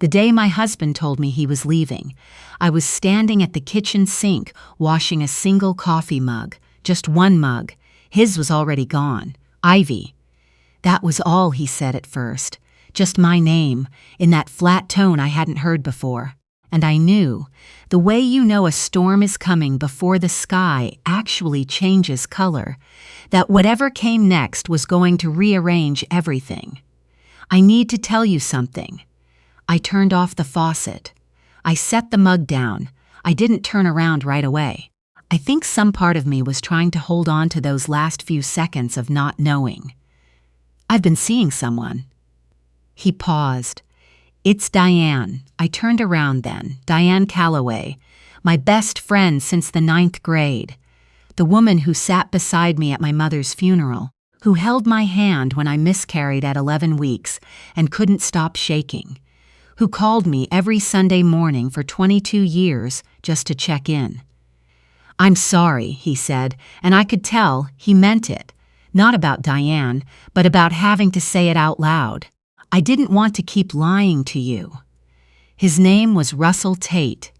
The day my husband told me he was leaving, I was standing at the kitchen sink washing a single coffee mug, just one mug. His was already gone. Ivy. That was all he said at first, just my name, in that flat tone I hadn't heard before. And I knew, the way you know a storm is coming before the sky actually changes color, that whatever came next was going to rearrange everything. I need to tell you something. I turned off the faucet. I set the mug down. I didn't turn around right away. I think some part of me was trying to hold on to those last few seconds of not knowing. I've been seeing someone. He paused. It's Diane. I turned around then. Diane Calloway, my best friend since the 9th grade. The woman who sat beside me at my mother's funeral, who held my hand when I miscarried at 11 weeks and couldn't stop shaking, who called me every Sunday morning for 22 years just to check in. I'm sorry, he said, and I could tell he meant it. Not about Diane, but about having to say it out loud. I didn't want to keep lying to you. His name was Russell Tate.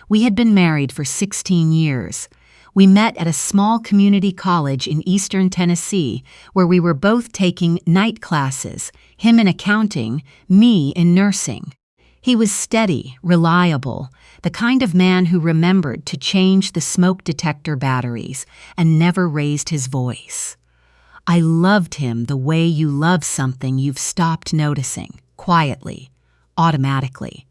We had been married for 16 years. We met at a small community college in eastern Tennessee where we were both taking night classes, him in accounting, me in nursing. He was steady, reliable, the kind of man who remembered to change the smoke detector batteries and never raised his voice. I loved him the way you love something you've stopped noticing, quietly, automatically.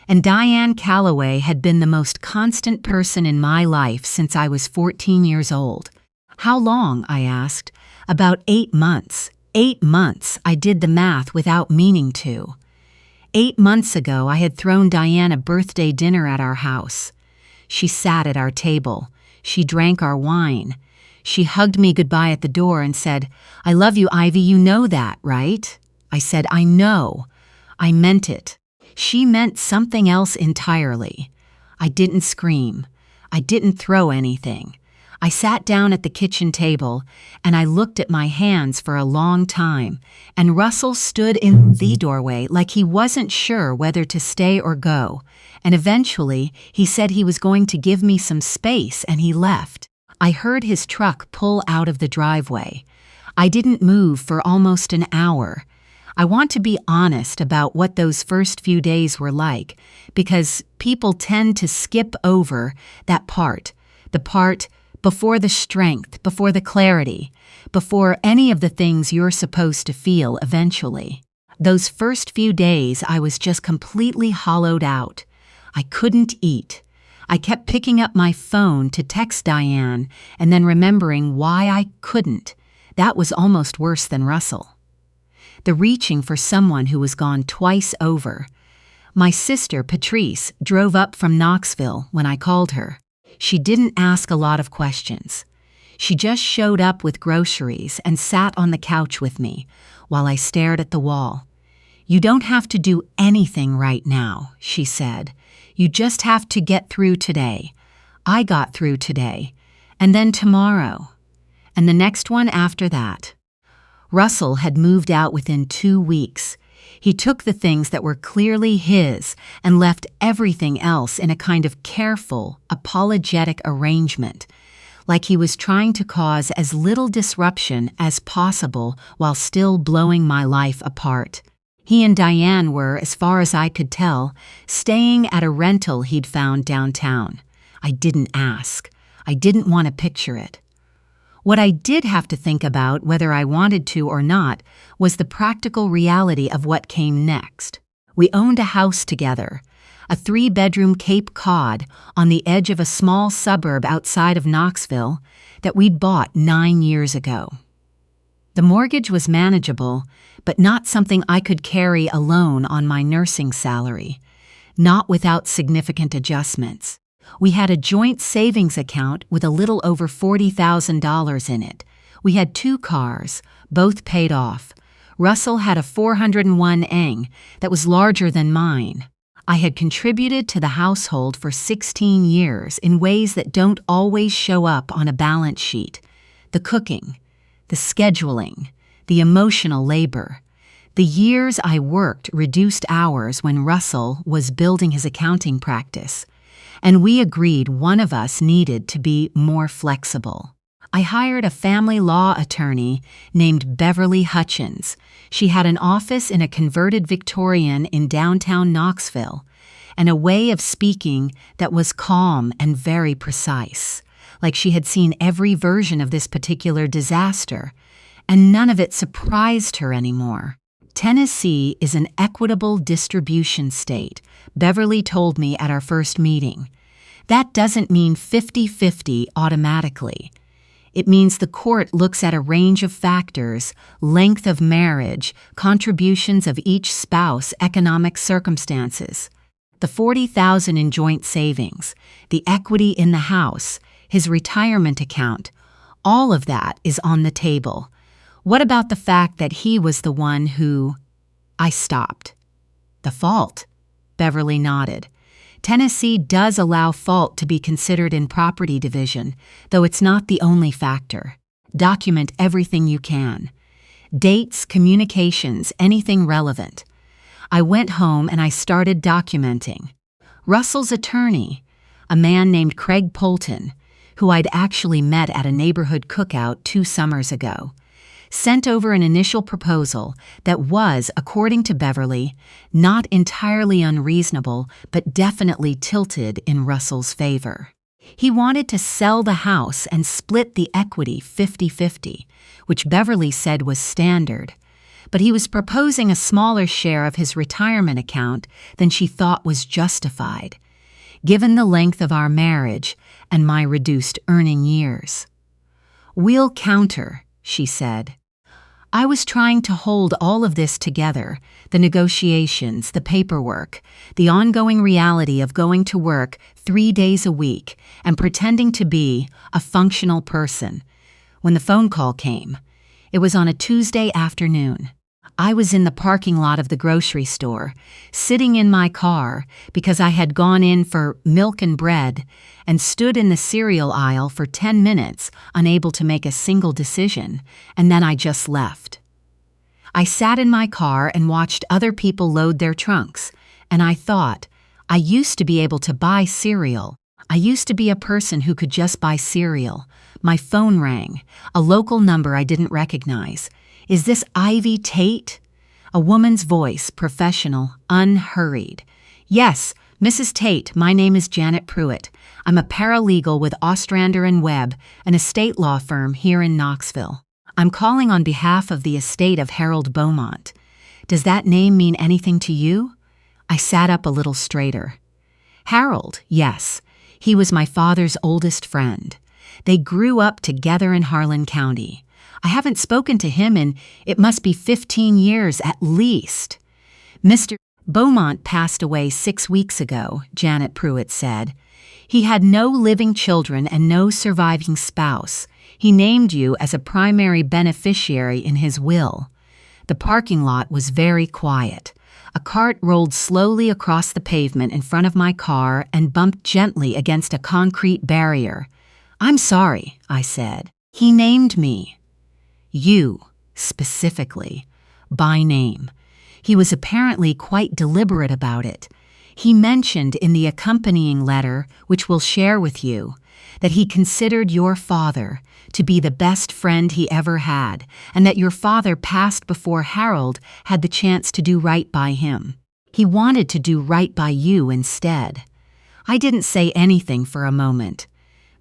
And Diane Calloway had been the most constant person in my life since I was 14 years old. How long, I asked. About 8 months. 8 months, I did the math without meaning to. 8 months ago, I had thrown Diane a birthday dinner at our house. She sat at our table. She drank our wine. She hugged me goodbye at the door and said, I love you, Ivy, you know that, right? I said, I know. I meant it. She meant something else entirely. I didn't scream. I didn't throw anything. I sat down at the kitchen table, and I looked at my hands for a long time, and Russell stood in the doorway like he wasn't sure whether to stay or go, and eventually he said he was going to give me some space, and he left. I heard his truck pull out of the driveway. I didn't move for almost an hour. I want to be honest about what those first few days were like, because people tend to skip over that part, the part before the strength, before the clarity, before any of the things you're supposed to feel eventually. Those first few days, I was just completely hollowed out. I couldn't eat. I kept picking up my phone to text Diane and then remembering why I couldn't. That was almost worse than Russell. The reaching for someone who was gone twice over. My sister, Patrice, drove up from Knoxville when I called her. She didn't ask a lot of questions. She just showed up with groceries and sat on the couch with me while I stared at the wall. You don't have to do anything right now, she said. You just have to get through today. I got through today. And then tomorrow. And the next one after that. Russell had moved out within 2 weeks. He took the things that were clearly his and left everything else in a kind of careful, apologetic arrangement, like he was trying to cause as little disruption as possible while still blowing my life apart. He and Diane were, as far as I could tell, staying at a rental he'd found downtown. I didn't ask. I didn't want to picture it. What I did have to think about, whether I wanted to or not, was the practical reality of what came next. We owned a house together, a 3-bedroom Cape Cod on the edge of a small suburb outside of Knoxville that we'd bought 9 years ago. The mortgage was manageable, but not something I could carry alone on my nursing salary, not without significant adjustments. We had a joint savings account with a little over $40,000 in it. We had 2 cars, both paid off. Russell had a 401 eng that was larger than mine. I had contributed to the household for 16 years in ways that don't always show up on a balance sheet. The cooking, the scheduling, the emotional labor. The years I worked reduced hours when Russell was building his accounting practice, and we agreed one of us needed to be more flexible. I hired a family law attorney named Beverly Hutchins. She had an office in a converted Victorian in downtown Knoxville, and a way of speaking that was calm and very precise, like she had seen every version of this particular disaster, and none of it surprised her anymore. Tennessee is an equitable distribution state, Beverly told me at our first meeting. That doesn't mean 50-50 automatically. It means the court looks at a range of factors: length of marriage, contributions of each spouse, economic circumstances, the $40,000 in joint savings, the equity in the house, his retirement account. All of that is on the table. What about the fact that he was the one who... I stopped. The fault? Beverly nodded. Tennessee does allow fault to be considered in property division, though it's not the only factor. Document everything you can. Dates, communications, anything relevant. I went home and I started documenting. Russell's attorney, a man named Craig Polton, who I'd actually met at a neighborhood cookout 2 summers ago, sent over an initial proposal that was, according to Beverly, not entirely unreasonable, but definitely tilted in Russell's favor. He wanted to sell the house and split the equity 50-50, which Beverly said was standard, but he was proposing a smaller share of his retirement account than she thought was justified, given the length of our marriage and my reduced earning years. "We'll counter," she said. I was trying to hold all of this together: the negotiations, the paperwork, the ongoing reality of going to work 3 days a week and pretending to be a functional person. When the phone call came, it was on a Tuesday afternoon. I was in the parking lot of the grocery store, sitting in my car because I had gone in for milk and bread and stood in the cereal aisle for 10 minutes, unable to make a single decision, and then I just left. I sat in my car and watched other people load their trunks, and I thought, I used to be able to buy cereal. I used to be a person who could just buy cereal. My phone rang, a local number I didn't recognize. "Is this Ivy Tate?" A woman's voice, professional, unhurried. "Yes, Mrs. Tate, my name is Janet Pruitt. I'm a paralegal with Ostrander and Webb, an estate law firm here in Knoxville. I'm calling on behalf of the estate of Harold Beaumont. Does that name mean anything to you?" I sat up a little straighter. "Harold, yes. He was my father's oldest friend. They grew up together in Harlan County. I haven't spoken to him in, it must be 15 years at least." "Mr. Beaumont passed away 6 weeks ago," Janet Pruitt said. "He had no living children and no surviving spouse. He named you as a primary beneficiary in his will." The parking lot was very quiet. A cart rolled slowly across the pavement in front of my car and bumped gently against a concrete barrier. "I'm sorry," I said. "He named me." "You, specifically, by name." He was apparently quite deliberate about it. He mentioned in the accompanying letter, which we'll share with you, that he considered your father to be the best friend he ever had, and that your father passed before Harold had the chance to do right by him. He wanted to do right by you instead. I didn't say anything for a moment.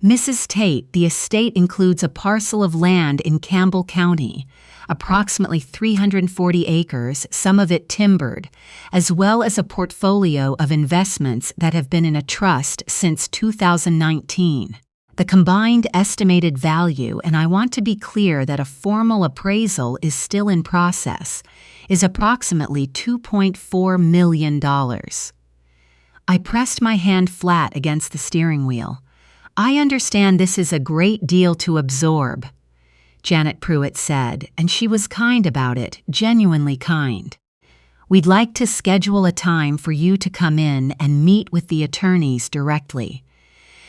"Mrs. Tate, the estate includes a parcel of land in Campbell County, approximately 340 acres, some of it timbered, as well as a portfolio of investments that have been in a trust since 2019. The combined estimated value, and I want to be clear that a formal appraisal is still in process, is approximately $2.4 million. I pressed my hand flat against the steering wheel. "I understand this is a great deal to absorb," Janet Pruitt said, and she was kind about it, genuinely kind. "We'd like to schedule a time for you to come in and meet with the attorneys directly.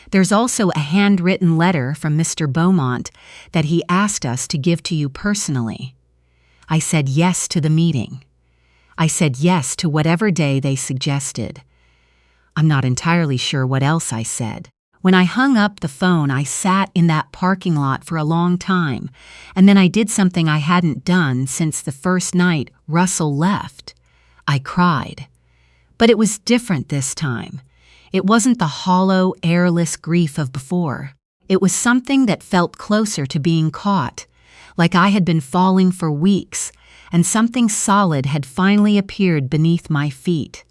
There's also a handwritten letter from Mr. Beaumont that he asked us to give to you personally." I said yes to the meeting. I said yes to whatever day they suggested. I'm not entirely sure what else I said. When I hung up the phone, I sat in that parking lot for a long time, and then I did something I hadn't done since the first night Russell left. I cried. But it was different this time. It wasn't the hollow, airless grief of before. It was something that felt closer to being caught, like I had been falling for weeks, and something solid had finally appeared beneath my feet.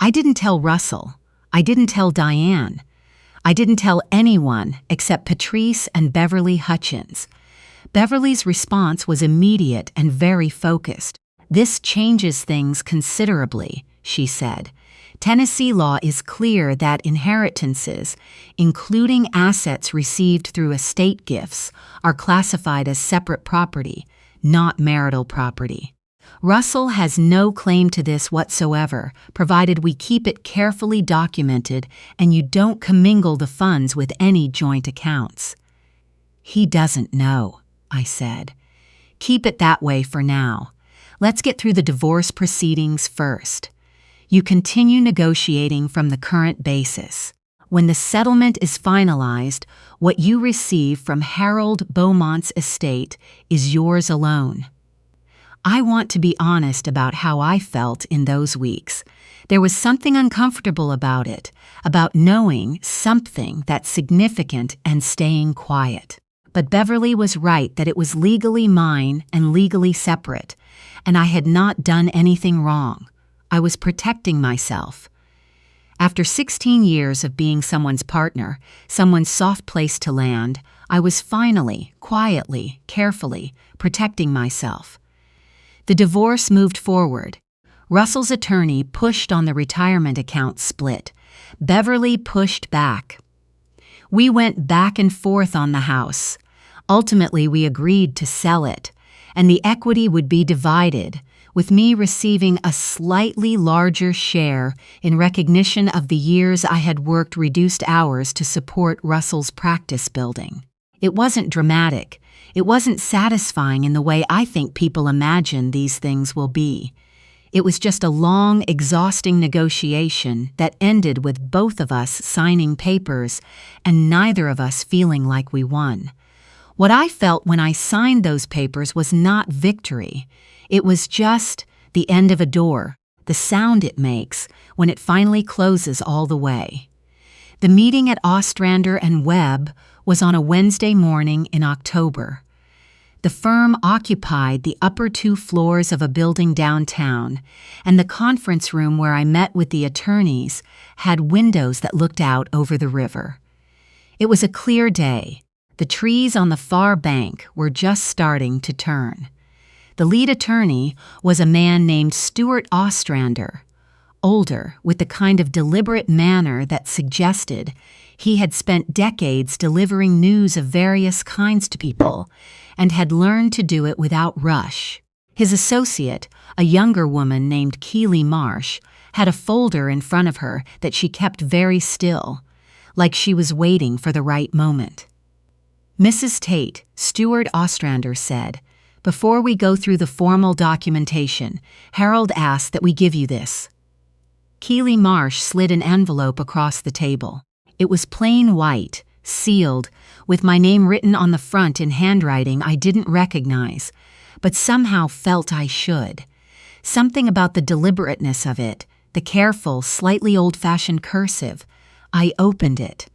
I didn't tell Russell. I didn't tell Diane. I didn't tell anyone except Patrice and Beverly Hutchins. Beverly's response was immediate and very focused. "This changes things considerably," she said. "Tennessee law is clear that inheritances, including assets received through estate gifts, are classified as separate property, not marital property. Russell has no claim to this whatsoever, provided we keep it carefully documented and you don't commingle the funds with any joint accounts." "He doesn't know," I said. "Keep it that way for now. Let's get through the divorce proceedings first. You continue negotiating from the current basis. When the settlement is finalized, what you receive from Harold Beaumont's estate is yours alone." I want to be honest about how I felt in those weeks. There was something uncomfortable about it, about knowing something that's significant and staying quiet. But Beverly was right that it was legally mine and legally separate, and I had not done anything wrong. I was protecting myself. After 16 years of being someone's partner, someone's soft place to land, I was finally, quietly, carefully protecting myself. The divorce moved forward. Russell's attorney pushed on the retirement account split. Beverly pushed back. We went back and forth on the house. Ultimately, we agreed to sell it, and the equity would be divided, with me receiving a slightly larger share in recognition of the years I had worked reduced hours to support Russell's practice building. It wasn't dramatic. It wasn't satisfying in the way I think people imagine these things will be. It was just a long, exhausting negotiation that ended with both of us signing papers and neither of us feeling like we won. What I felt when I signed those papers was not victory. It was just the end of a door, the sound it makes when it finally closes all the way. The meeting at Ostrander and Webb was on a Wednesday morning in October. The firm occupied the upper 2 floors of a building downtown, and the conference room where I met with the attorneys had windows that looked out over the river. It was a clear day. The trees on the far bank were just starting to turn. The lead attorney was a man named Stuart Ostrander, older, with the kind of deliberate manner that suggested he had spent decades delivering news of various kinds to people and had learned to do it without rush. His associate, a younger woman named Keely Marsh, had a folder in front of her that she kept very still, like she was waiting for the right moment. "Mrs. Tate," Stuart Ostrander said, "before we go through the formal documentation, Harold asked that we give you this." Keely Marsh slid an envelope across the table. It was plain white, sealed, with my name written on the front in handwriting I didn't recognize, but somehow felt I should. Something about the deliberateness of it, the careful, slightly old-fashioned cursive. I opened it.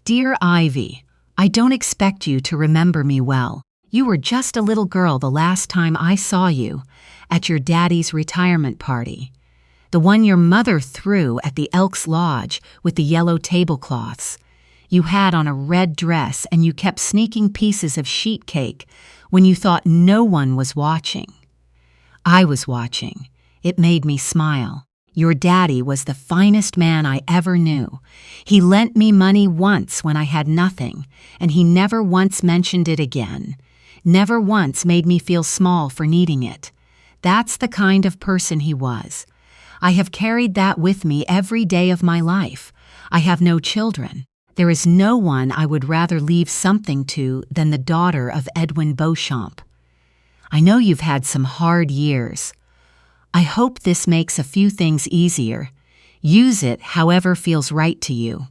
"Dear Ivy, I don't expect you to remember me well. You were just a little girl the last time I saw you, at your daddy's retirement party. The one your mother threw at the Elks Lodge with the yellow tablecloths. You had on a red dress and you kept sneaking pieces of sheet cake when you thought no one was watching. I was watching. It made me smile. Your daddy was the finest man I ever knew. He lent me money once when I had nothing, and he never once mentioned it again. Never once made me feel small for needing it. That's the kind of person he was. I have carried that with me every day of my life. I have no children. There is no one I would rather leave something to than the daughter of Edwin Beauchamp. I know you've had some hard years. I hope this makes a few things easier. Use it however feels right to you.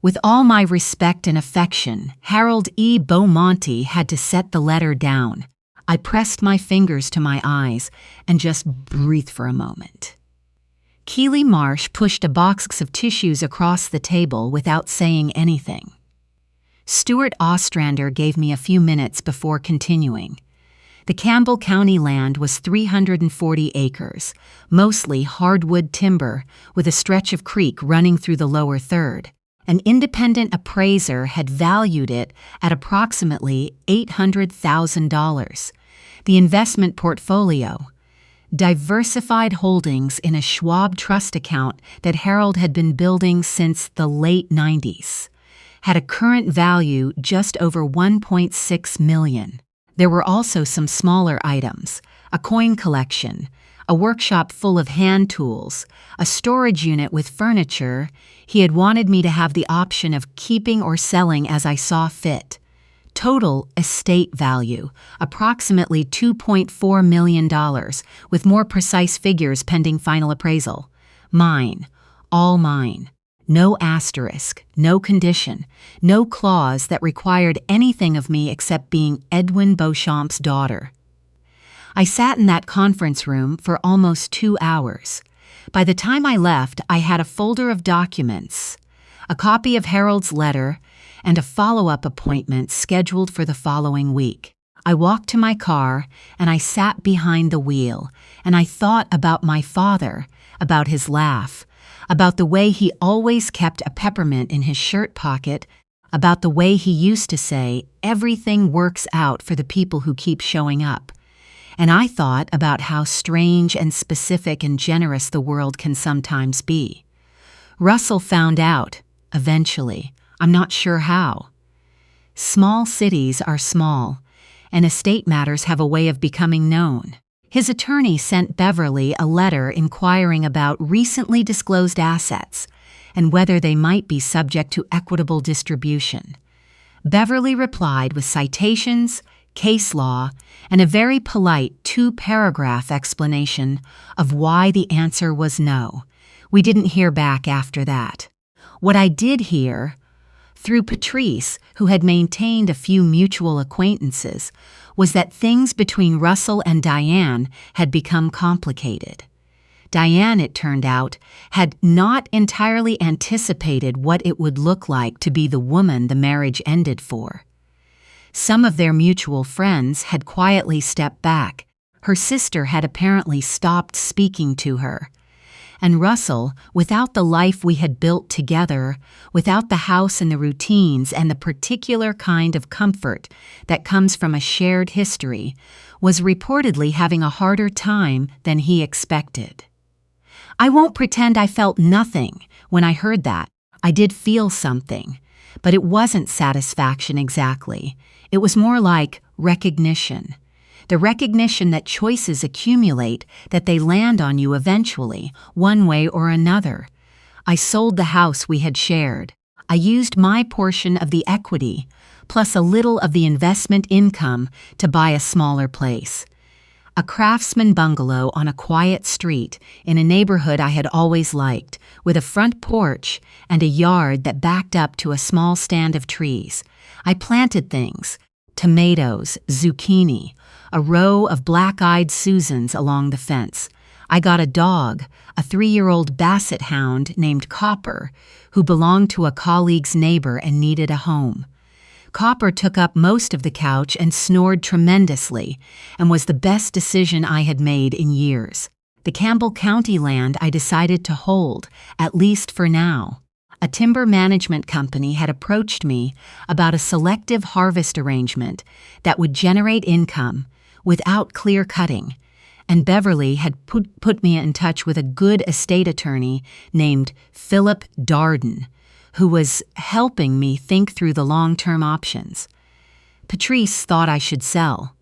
With all my respect and affection, Harold E. Beaumonte had to set the letter down. I pressed my fingers to my eyes and just breathed for a moment. Keely Marsh pushed a box of tissues across the table without saying anything. Stuart Ostrander gave me a few minutes before continuing. The Campbell County land was 340 acres, mostly hardwood timber, with a stretch of creek running through the lower third. An independent appraiser had valued it at approximately $800,000. The investment portfolio, diversified holdings in a Schwab trust account that Harold had been building since the late 90s, had a current value just over $1.6 million. There were also some smaller items, a coin collection, a workshop full of hand tools, a storage unit with furniture. He had wanted me to have the option of keeping or selling as I saw fit. Total estate value, approximately $2.4 million, with more precise figures pending final appraisal. Mine, all mine. No asterisk, no condition, no clause that required anything of me except being Edwin Beauchamp's daughter. I sat in that conference room for almost 2 hours. By the time I left, I had a folder of documents, a copy of Harold's letter, and a follow-up appointment scheduled for the following week. I walked to my car, and I sat behind the wheel, and I thought about my father, about his laugh, about the way he always kept a peppermint in his shirt pocket, about the way he used to say, "Everything works out for the people who keep showing up." And I thought about how strange and specific and generous the world can sometimes be. Russell found out, eventually. I'm not sure how. Small cities are small, and estate matters have a way of becoming known. His attorney sent Beverly a letter inquiring about recently disclosed assets and whether they might be subject to equitable distribution. Beverly replied with citations, case law, and a very polite 2-paragraph explanation of why the answer was no. We didn't hear back after that. What I did hear, through Patrice, who had maintained a few mutual acquaintances, was that things between Russell and Diane had become complicated. Diane, it turned out, had not entirely anticipated what it would look like to be the woman the marriage ended for. Some of their mutual friends had quietly stepped back. Her sister had apparently stopped speaking to her. And Russell, without the life we had built together, without the house and the routines and the particular kind of comfort that comes from a shared history, was reportedly having a harder time than he expected. I won't pretend I felt nothing when I heard that. I did feel something, but it wasn't satisfaction exactly. It was more like recognition. The recognition that choices accumulate, that they land on you eventually, one way or another. I sold the house we had shared. I used my portion of the equity, plus a little of the investment income, to buy a smaller place. A craftsman bungalow on a quiet street in a neighborhood I had always liked, with a front porch and a yard that backed up to a small stand of trees. I planted things, tomatoes, zucchini, a row of black-eyed Susans along the fence. I got a dog, a 3-year-old basset hound named Copper, who belonged to a colleague's neighbor and needed a home. Copper took up most of the couch and snored tremendously, and was the best decision I had made in years. The Campbell County land I decided to hold, at least for now. A timber management company had approached me about a selective harvest arrangement that would generate income without clear cutting, and Beverly had put me in touch with a good estate attorney named Philip Darden, who was helping me think through the long-term options. Patrice thought I should sell.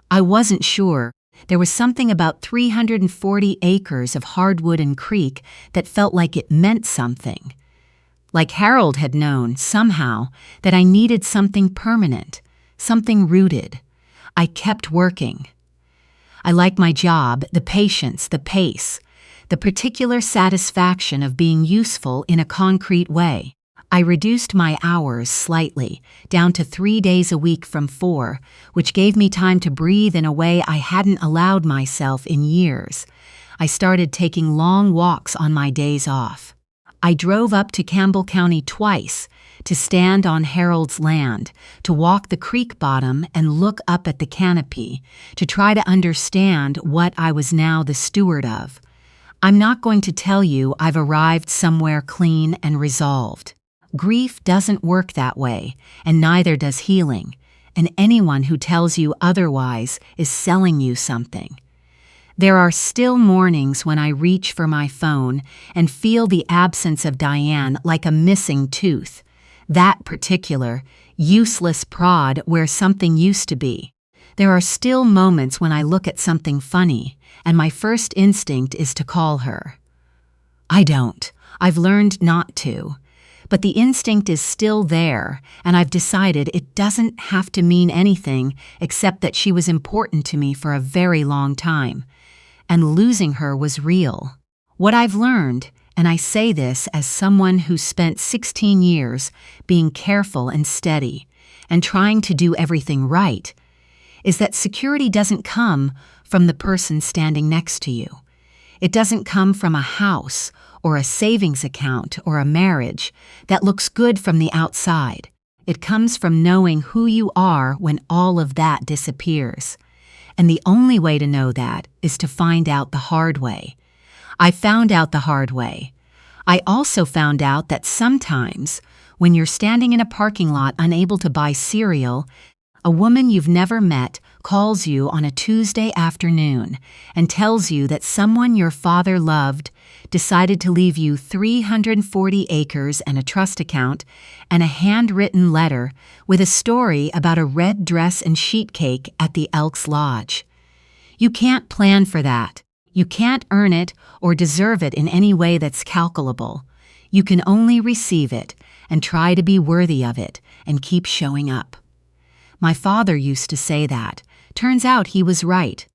I wasn't sure. There was something about 340 acres of hardwood and creek that felt like it meant something. Like Harold had known, somehow, that I needed something permanent, something rooted. I kept working. I like my job, the patience, the pace, the particular satisfaction of being useful in a concrete way. I reduced my hours slightly, down to 3 days a week from 4, which gave me time to breathe in a way I hadn't allowed myself in years. I started taking long walks on my days off. I drove up to Campbell County twice to stand on Harold's land, to walk the creek bottom and look up at the canopy, to try to understand what I was now the steward of. I'm not going to tell you I've arrived somewhere clean and resolved. Grief doesn't work that way, and neither does healing, and anyone who tells you otherwise is selling you something. There are still mornings when I reach for my phone and feel the absence of Diane like a missing tooth, that particular, useless prod where something used to be. There are still moments when I look at something funny, and my first instinct is to call her. I don't. I've learned not to. But the instinct is still there, and I've decided it doesn't have to mean anything except that she was important to me for a very long time, and losing her was real. What I've learned, and I say this as someone who spent 16 years being careful and steady, and trying to do everything right, is that security doesn't come from the person standing next to you. It doesn't come from a house or a savings account or a marriage that looks good from the outside. It comes from knowing who you are when all of that disappears. And the only way to know that is to find out the hard way. I found out the hard way. I also found out that sometimes, when you're standing in a parking lot unable to buy cereal, a woman you've never met calls you on a Tuesday afternoon and tells you that someone your father loved decided to leave you 340 acres and a trust account and a handwritten letter with a story about a red dress and sheet cake at the Elks Lodge. You can't plan for that. You can't earn it or deserve it in any way that's calculable. You can only receive it and try to be worthy of it and keep showing up. My father used to say that. Turns out he was right.